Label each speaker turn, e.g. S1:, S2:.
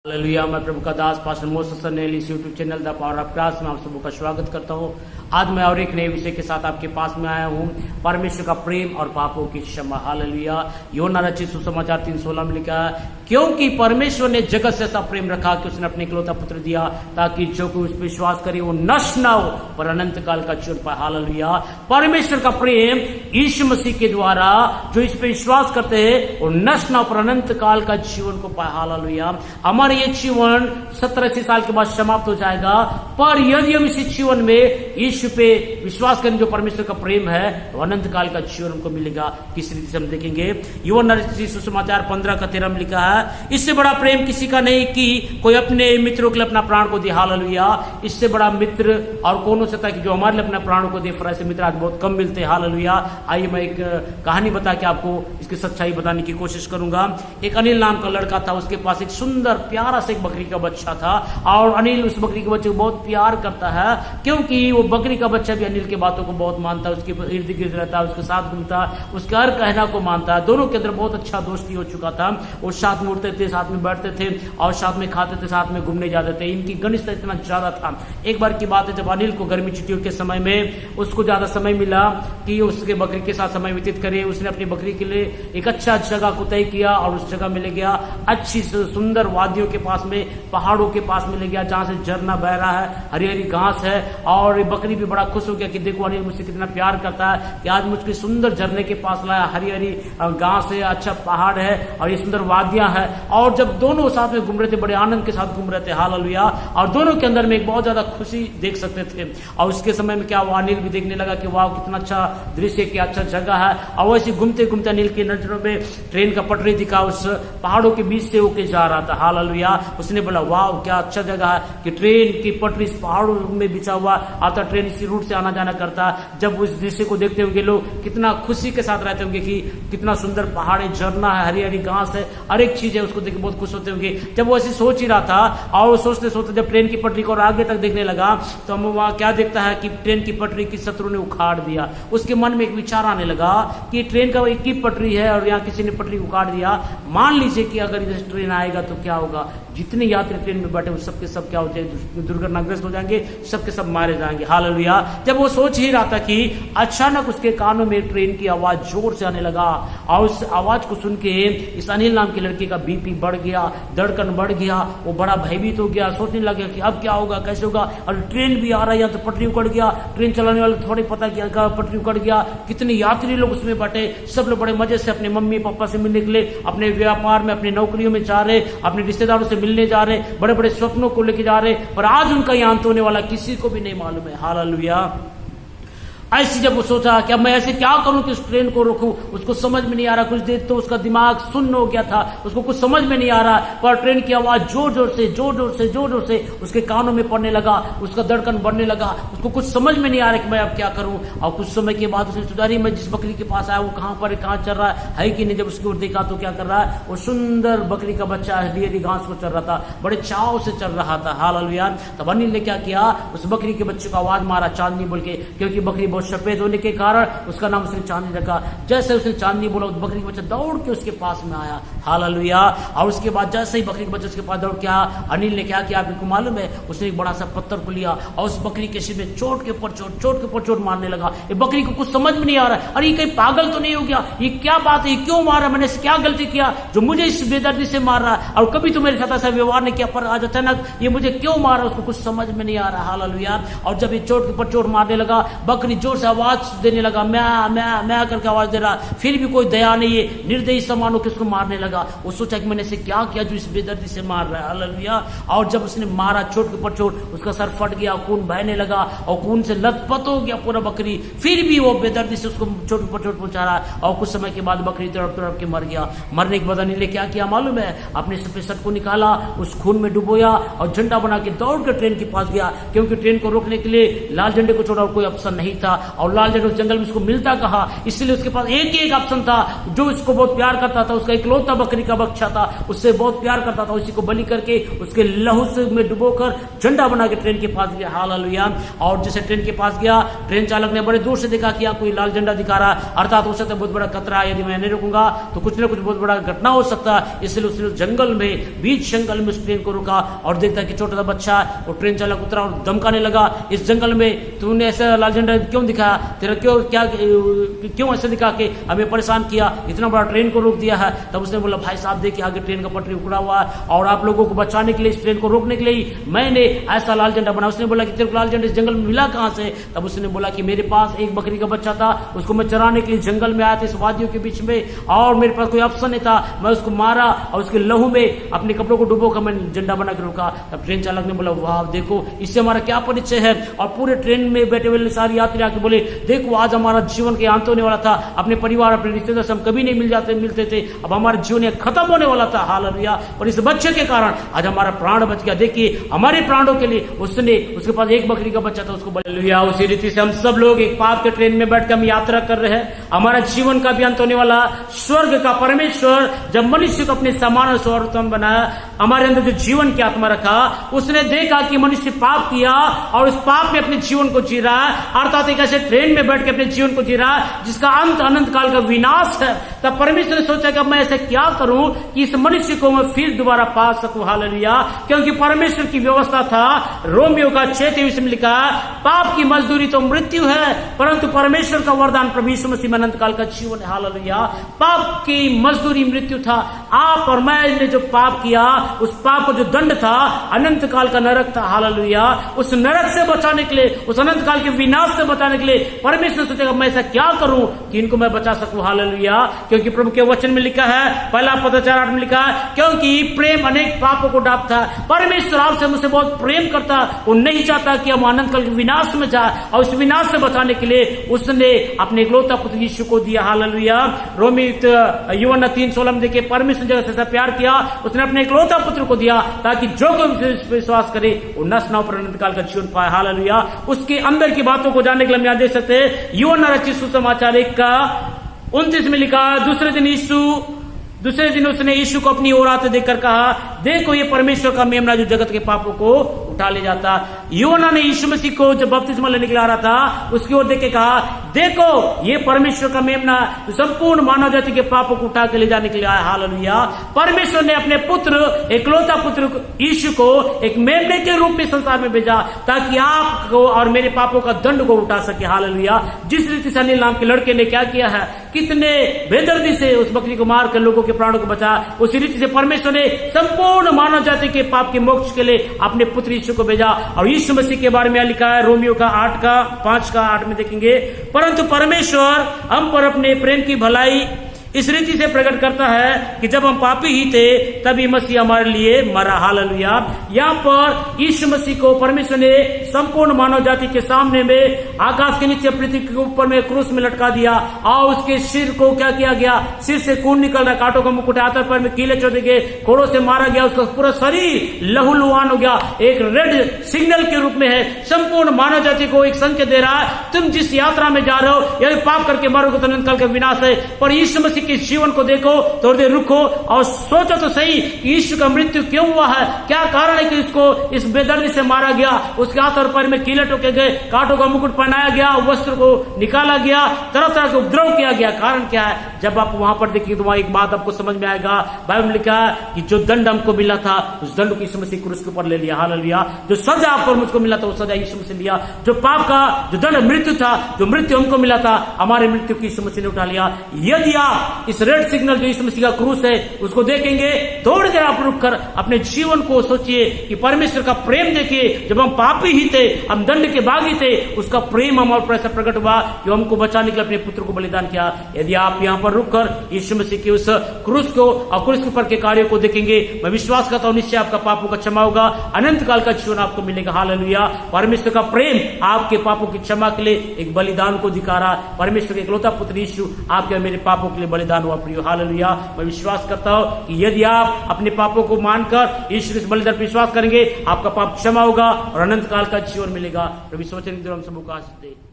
S1: Hallelujah. मैं प्रभु का दास pastor Moses nail इस YouTube channel the power of cross में आप सबों का स्वागत करता हूँ। आज मैं और एक नए विषय के साथ आपके पास में आया हूँ, परमेश्वर का प्रेम और पापों की क्षमा। हालेलुया। यूहन्ना रचित सुसमाचार 3:16 में लिखा है, क्योंकि परमेश्वर ने जगत से ऐसा प्रेम रखा कि उसने अपने इकलौता पुत्र दिया, ताकि जो कोई उस पर विश्वास करे वो नष्ट न हो पर अनंत काल का जीवन पाए। हालेलुया। परमेश्वर का प्रेम यीशु मसीह के द्वारा जो इस पर विश्वास करते हैं वो नष्ट न हो पर अनंत काल का जीवन को पाए। हालेलुया। हमारे ये जीवन 70-80 साल के बाद समाप्त हो जाएगा, पर यदि हम इसी जीवन में यीशु पे विश्वास करें जो परमेश्वर का प्रेम है, तो अनंत काल का जीवन हमको मिलेगा। किस रीति से हम देखेंगे, यूहन्ना रचित सुसमाचार 15:13 में लिखा है, इससे बड़ा प्रेम किसी का नहीं कि कोई अपने मित्रों के लिए अपना प्राण को दे। हालेलुया। इससे बड़ा मित्र और कौन हो सकता है कि जो हमारे लिए अपना प्राण को दे। ऐसे मित्र आज बहुत कम मिलते हैं। हालेलुया। आइए मैं एक कहानी बता के आपको इसकी सच्चाई बताने की कोशिश करूंगा। एक अनिल नाम का लड़का था, उसके पास एक सुंदर प्यारा सा एक बकरी का बच्चा था, और अनिल उस बकरी के बच्चे को बहुत प्यार करता है, क्योंकि वो बकरी का बच्चा भी अनिल की बातों को बहुत मानता है, उसके इर्द गिर्द रहता है, उसके साथ घूमता, उसके हर कहना को मानता है। दोनों के अंदर बहुत अच्छा दोस्ती हो चुका था। वो साथ में उठते थे, साथ में बैठते थे और साथ में खाते थे, साथ में घूमने जाते थे। इनकी घनिष्ठता इतना ज्यादा था। एक बार की बात है, जब अनिल को गर्मी छुट्टियों के समय में उसको ज्यादा समय मिला कि उसके बकरी के साथ समय व्यतीत करे, उसने अपनी बकरी के लिए एक अच्छा जगह को तय किया और उस जगह में ले गया। अच्छी सुंदर वादियों के पास में, पहाड़ों के पास में ले गया, जहां से झरना बह रहा है, हरी हरी घास है। और ये बकरी भी बड़ा खुश हो गया कि देखो अनिल मुझसे कितना प्यार करता है कि आज मुझको सुंदर झरने के पास लाया, हरी हरी घास है, अच्छा पहाड़ है और ये सुंदर वादियां है। और जब दोनों साथ में घूम रहे थे, बड़े आनंद के साथ घूम रहे थे। हालेलुया। और दोनों के अंदर में एक बहुत ज्यादा खुशी देख सकते थे। और उसके समय में क्या, वो अनिल भी देखने लगा कि वाह कितना अच्छा दृश्य, क्या अच्छा जगह है। और वैसे घूमते घूमते अनिल की नजरों में ट्रेन का पटरी दिखा, उस पहाड़ों के बीच से होके जा रहा था। हालेलुया। उसने बोला वाह क्या अच्छा जगह है कि ट्रेन की पटरी इस पहाड़ों में बिछा हुआ आता, ट्रेन इसी रूट से आना जाना करता। जब उस दृश्य को देखते होंगे लोग कितना खुशी के साथ रहते होंगे कि कितना सुंदर पहाड़ है, झरना है, हरी हरी घास है, हर एक चीज है, उसको देख के बहुत खुश होते होंगे। जब वो ऐसे सोच ही रहा था और सोचते सोचते जब ट्रेन की पटरी को और आगे तक देखने लगा, तो हम वहां क्या देखता है कि ट्रेन की पटरी की शत्रु ने उखाड़ दिया। उसके मन में एक विचार आने लगा कि ट्रेन का एक ही पटरी है और यहाँ किसी ने पटरी उखाड़ दिया। मान लीजिए कि अगर इधर ट्रेन आएगा तो क्या होगा, जितने यात्री ट्रेन में बैठे उस सबके सब क्या हो जाएंगे, दुर्घटनाग्रस्त हो जाएंगे, सबके सब मारे जाएंगे। हालेलुया। जब वो सोच ही रहा था कि अचानक उसके कानों में ट्रेन की आवाज जोर से आने लगा, और उस आवाज को सुन के इस अनिल नाम के लड़के का बीपी बढ़ गया, धड़कन बढ़ गया, वो बड़ा भयभीत हो गया, सोचने लगा कि अब क्या होगा, कैसे होगा। और ट्रेन भी आ रहा है, या तो पटरी उकड़ गया, ट्रेन चलाने वाले थोड़ी पता किया पटरी उकड़ गया, कितने यात्री लोग उसमें बैठे, सब लोग बड़े मजे से अपने मम्मी पापा से मिलने के लिए, अपने व्यापार में, अपनी नौकरियों में जा रहे, अपने रिश्तेदारों से मिलने जा रहे, बड़े बड़े स्वप्नों को लेके जा रहे, पर आज उनका यह अंत होने वाला किसी को भी नहीं मालूम है। हालेलुया। ऐसी जब वो सोचा कि अब मैं ऐसे क्या करूं कि उस ट्रेन को रोकूं, उसको समझ में नहीं आ रहा। कुछ देर तो उसका दिमाग सुन्न हो गया था, उसको कुछ समझ में नहीं आ रहा, पर ट्रेन की आवाज जोर जोर से उसके कानों में पड़ने लगा, उसका धड़कन बढ़ने लगा, उसको कुछ समझ में नहीं आ रहा कि मैं अब क्या करूं। और कुछ समय के बाद उसने सोचा, मैं जिस बकरी के पास आया वो कहां पर है, कहां चल रहा है कि नहीं। जब उसकी ओर देखा तो क्या कर रहा है, वो सुंदर बकरी का बच्चा हरी हरी घास को चल रहा था, बड़े चाव से चल रहा था। हालेलुया। तब अनिल ने क्या किया, उस बकरी के बच्चे को आवाज मारा चांदनी बोल के, क्योंकि बकरी सफेद होने के कारण उसका नाम उसने चांदनी रखा। जैसे उसने चांदनी बोला, बकरी का बच्चा दौड़ के उसके पास में आया। हालेलुया। और उसके बाद जैसे ही बकरी के बच्चे उसके पास दौड़ के आया, अनिल ने क्या किया आपको मालूम है, उसने एक बड़ा सा पत्थर को लिया और उस बकरी के सिर में चोट के ऊपर चोट मारने लगा। ये बकरी को कुछ समझ में नहीं आ रहा है, अरे ये कहीं पागल तो नहीं हो गया, ये क्या बात है, क्यों मारा, मैंने क्या गलती किया जो मुझे इस बेदर्दी से मार रहा है, और कभी तो मेरे साथ ऐसा व्यवहार नहीं किया, पर आज अचानक ये मुझे क्यों मारा, उसको कुछ समझ में नहीं आ रहा। हालेलुया। और जब ये चोट के ऊपर चोट मारने लगा, बकरी जोर से आवाज देने लगा, मैं करके आवाज दे रहा, फिर भी कोई दया नहीं है, निर्दयी समानों के उसको मारने लगा। वो सोचा कि मैंने इसे क्या किया जो इस बेदर्दी से मार रहा है। हालेलुया। और जब उसने मारा चोट के ऊपर चोट, उसका सर फट गया, खून बहने लगा और खून से लथपथ हो गया पूरा बकरी, फिर भी वो बेदर्दी से उसको चोट के ऊपर चोट पहुंचा रहा। और कुछ समय के बाद बकरी तड़प के मर गया। मरने के बाद अनिल ने क्या किया मालूम है, अपने सफेद शर्ट को निकाला, उस खून में डुबोया और झंडा बना के दौड़ कर ट्रेन के पास गया, क्योंकि ट्रेन को रोकने के लिए लाल झंडे को छोड़ा और कोई ऑप्शन नहीं था। और लाल झंडा उस जंगल में उसको मिलता कहा, इसलिए उसके पास एक ही एक ऑप्शन था, जो उसको बहुत प्यार करता था, उसका इकलौता बकरी का बच्चा था, उससे बहुत प्यार करता था, उसी को बलि करके उसके लहू से में डुबोकर झंडा बना के ट्रेन के पास गया। हालेलुया। और जैसे ट्रेन के पास गया, ट्रेन चालक ने बड़े दूर से देखा कि कोई लाल झंडा दिखा रहा, अर्थात हो सकता है बहुत बड़ा खतरा है, यदि मैं नहीं रुकूंगा तो कुछ ना कुछ बहुत बड़ा घटना हो सकता है, इसलिए उसने जंगल में, बीच जंगल में उस ट्रेन को रुका और देखता कि छोटा सा बच्चा, और ट्रेन चालक उतरा और धमकाने लगा, इस जंगल में तूने ऐसा लाल झंडा क्यों दिखाया, तेरा क्यों ऐसे दिखा के हमें परेशान किया, इतना बड़ा ट्रेन को रोक दिया है। तब उसने बोला, भाई साहब देखिए आगे ट्रेन का पटरी उखड़ा हुआ है और आप लोगों को बचाने के लिए, इस ट्रेन को रोकने के लिए मैंने ऐसा लाल झंडा बना। उसने बोला कि तेरे को लाल झंडा इस जंगल में मिला कहां से? तब उसने बोला कि मेरे पास एक बकरी का बच्चा था, उसको मैं चराने के लिए जंगल में आया था, इस वादियों के बीच में, और मेरे पास कोई ऑप्शन नहीं था, मैं उसको मारा और उसके लहू में अपने कपड़ों को डुबोकर मैंने झंडा बना के रोका। तब ट्रेन चालक ने बोला, वाह देखो इससे हमारा क्या परिचय है। और पूरे ट्रेन में बैठे हुए सारे यात्री आके बोले, देखो आज हमारा जीवन के अंत होने वाला था, अपने परिवार अपने रिश्तेदार से हम कभी नहीं मिलते थे, अब हमारा जीवन खत्म होने वाला था। हालेलुया। और इस बच्चे के कारण आज हमारा प्राण बच गया। देखिए हमारे प्राणों के लिए उसने, उसके पास एक बकरी का बच्चा था, उसको बलिया। उसी रीति से हम सब लोग एक पाप के ट्रेन में बैठकर हम यात्रा कर रहे हैं, हमारा जीवन का भी अंत होने वाला। स्वर्ग का परमेश्वर जब मनुष्य को अपने समान स्वरूप बनाया, हमारे अंदर जो जीवन की आत्मा रखा, उसने देखा कि मनुष्य पाप किया और उस पाप में अपने जीवन को जी रहा है, अर्थात एक ऐसे ट्रेन में बैठ के अपने जीवन को जी रहा है जिसका अंत अनंत काल का विनाश है। तब परमेश्वर ने सोचा कि मैं ऐसे क्या करूं कि इस मनुष्य को मैं फिर दोबारा पा सकूं। हालेलुया। क्योंकि परमेश्वर की व्यवस्था था, रोमियो का 6:23 में लिखा, पाप की मजदूरी तो मृत्यु है, परंतु परमेश्वर का वरदान प्रभु यीशु मसीह में अनंत काल का जीवन है। हालेलुया। पाप की मजदूरी मृत्यु था। आप और मैं ने जो पाप किया, उस पाप को जो दंड था अनंत काल का नरक था। हालेलुया। उस नरक से बचाने के लिए, उस अनंत काल के विनाश से बचाने के लिए परमेश्वर सोचेगा मैं ऐसा क्या करूं कि इनको मैं बचा सकूं। हालेलुया। क्योंकि प्रभु के वचन में लिखा है, पहला पद 4:8 में लिखा है, क्योंकि प्रेम अनेक पापों को डांपता है। परमेश्वर आपसे मुझसे बहुत प्रेम करता, वो नहीं चाहता कि हम अनंत काल के विनाश में जाए, और उस विनाश से बचाने के लिए उसने अपने इकलौता पुत्र यीशु को दिया। हालेलुया। रोमी यूहन्ना 3:16 में देखिए, परमेश्वर ने जैसा प्यार किया उसने अपने इकलौता पुत्र को दिया, ताकि जो कोई विश्वास करे वो नष्ट न हो पर अनंत काल का जीवन पाए। हालेलुया। उसके अंदर की बातों को जानने के लिए हम यहाँ देख सकते हैं, यूहन्ना रचित सुसमाचार 1:29 में लिखा, दूसरे दिन उसने यीशु को अपनी ओर आते देखकर कहा, देखो ये परमेश्वर का मेमना जो जगत के पापों को उठा ले जाता। यूहन्ना ने यीशु मसीह को जब बपतिस्मा लेने के लिए आ रहा था, उसकी ओर देख के कहा, देखो ये परमेश्वर का मेमना जो संपूर्ण मानव जाति के पापों को उठा के ले जाने के लिए आया। हालेलुया। परमेश्वर ने अपने पुत्र, इकलौता पुत्र यीशु को एक मेमने के रूप में संसार में भेजा, ताकि आपको और मेरे पापों का दंड को उठा सके। हालेलुया। जिस रीति से अनिल नाम के लड़के ने क्या किया है, कितने बेदर्दी से उस बकरी को मार कर लोगों के प्राणों को बचा, उसी रीति से परमेश्वर ने संपूर्ण मानव जाति के पाप के मोक्ष के लिए अपने पुत्र यीशु को भेजा। और यीशु मसीह के बारे में लिखा है, रोमियो का 5:8 में देखेंगे, परंतु परमेश्वर हम पर अपने प्रेम की भलाई इस रीति से प्रकट करता है कि जब हम पापी ही थे तभी मसीह हमारे लिए मरा। हालेलुया। यहाँ पर यीशु मसीह को परमेश्वर ने संपूर्ण मानव जाति के सामने में आकाश के नीचे पृथ्वी के ऊपर में क्रूस में लटका दिया, और उसके सिर को क्या किया गया, सिर से खून निकल रहा, कांटों का मुकुट, हाथ पर में कीले चोटे गए, कोड़ों से मारा गया, उसका पूरा शरीर लहूलुहान हो गया, एक रेड सिग्नल के रूप में है, संपूर्ण मानव जाति को एक संकेत दे रहा है, तुम जिस यात्रा में जा रहे हो, यदि पाप करके मरोगे तो अनंत काल का विनाश है। पर यीशु मसीह के जीवन को देखो, थोड़ी देर रुको और सोचो तो सही कि यीशु का मृत्यु क्यों हुआ है, क्या कारण है कि इसको इस बेदर्दी से मारा गया, उसके हाथ और पैर में कीले ठोके गए, कांटों का मुकुट पहनाया गया, वस्त्र को निकाला गया, तरह तरह के उपद्रव किया गया। कारण क्या है? जब आप वहां पर देखिए तो वहां एक बात आपको समझ में आएगा, बाइबल में लिखा है कि जो दंड हमको मिला था उस दंड को यीशु मसीह क्रूस के ऊपर ले लिया। हालेलुया। जो सजा आपको मुझको मिला था वो सजा यीशु मसीह लिया। जो पाप का जो दंड मृत्यु था, जो मृत्यु हमको मिला था, हमारे मृत्यु की यीशु मसीह ने उठा लिया। यदि आप इस रेड सिग्नल जो यीशु मसीह का क्रूस है उसको देखेंगे, थोड़ी देर आप रुककर अपने जीवन को सोचिए कि परमेश्वर का प्रेम देखिए। जब हम पापी ही थे, हम दंड के भागी थे, उसका प्रेम हमारे पर ऐसा प्रकट हुआ जो हमको बचाने के लिए अपने पुत्र को बलिदान किया। यदि आप यहाँ पर रुककर यीशु मसीह के उस क्रूस को और क्रूस के ऊपर के कार्यों को देखेंगे, मैं विश्वास करता हूं निश्चय आपका पापों का क्षमा होगा, अनंत काल का जीवन आपको मिलेगा। हालेलुया। परमेश्वर का प्रेम आपके पापों की क्षमा के लिए एक बलिदान को दिखा रहा। परमेश्वर के इकलौता पुत्र यीशु आपके और मेरे पापों के लिए बलिदान हुआ। प्रिय हालेलुया। मैं विश्वास करता हूं कि यदि आप अपने पापों को मानकर यीशु के बलिदान पर विश्वास करेंगे, आपका पाप क्षमा होगा और अनंत काल का जीवन मिलेगा। प्रभु वचन हम सबको आशीष दे।